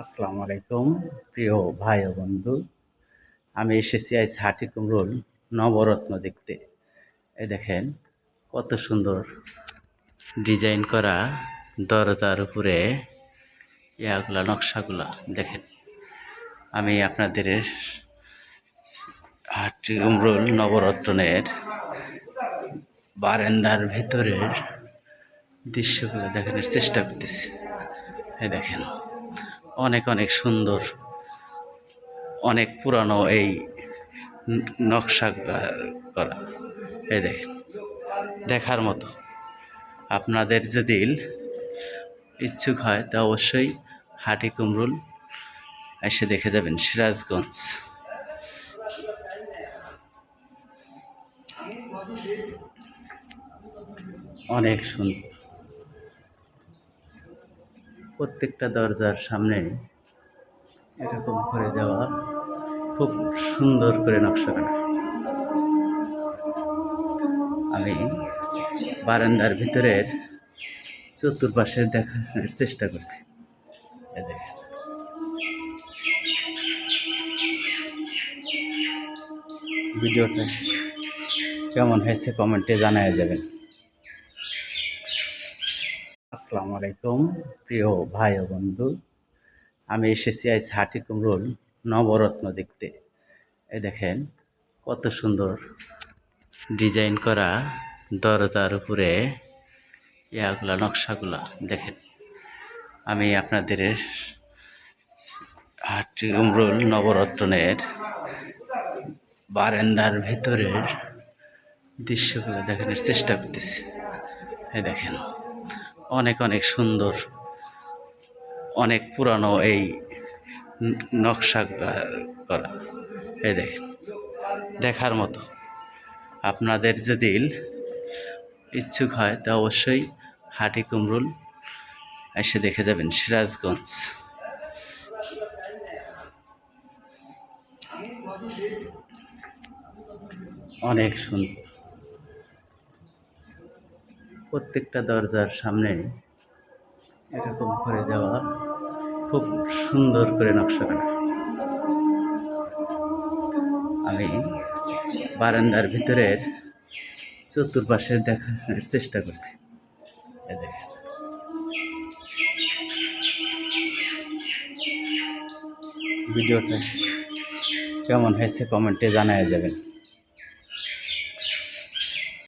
আসসালামু আলাইকুম প্রিয় ভাই ও বন্ধু। আমি এসেছি আজ হাটি কুমরুল নবরত্ন দেখতে। এই দেখেন কত সুন্দর ডিজাইন করা দরজার উপরে ইয়াগুলা নকশাগুলা দেখেন। আমি আপনাদের হাটি কুমরুল নবরত্নের বারান্দার ভিতরের দৃশ্যগুলো দেখানোর চেষ্টা করতেছি। এই দেখেন অনেক অনেক সুন্দর, অনেক পুরানো এই নকশা করা। এই দেখেন দেখার মতো। আপনাদের যদি ইচ্ছুক হয় তা অবশ্যই হাটি কুমরুল এসে দেখে যাবেন, সিরাজগঞ্জ। অনেক সুন্দর, প্রত্যেকটা দরজার সামনে এরকম করে দেওয়া, খুব সুন্দর করে নকশা করা। আমি বারান্দার ভিতরের চতুর্পাশে দেখার চেষ্টা করছি। দেখেন ভিডিওটা কেমন হয়েছে কমেন্টে জানায় যাবেন। আসসালামু আলাইকুম প্রিয় ভাই ও বন্ধু। আমি এসেছি আজ হাটি কুমরুল নবরত্ন দেখতে। এই দেখেন কত সুন্দর ডিজাইন করা দরজার উপরে ইয়াগুলা নকশাগুলা দেখেন। আমি আপনাদের হাটি কুমরুল নবরত্নের বারান্দার ভিতরের দৃশ্যগুলো দেখানোর চেষ্টা করতেছি। এই দেখেন অনেক অনেক সুন্দর, অনেক পুরানো এই নকশা করা। এই দেখেন দেখার মতো। আপনাদের যদি ইচ্ছুক হয় তা অবশ্যই হাটি কুমরুল এসে দেখে যাবেন, সিরাজগঞ্জ। অনেক সুন্দর, প্রত্যেকটা দরজার সামনে এরকম করে দেওয়া, খুব সুন্দর করে নকশা করা। আমি বারান্দার ভিতরের চতুর্পাশে দেখার চেষ্টা করছি। দেখেন ভিডিওটা কেমন হয়েছে কমেন্টে জানায় যাবেন।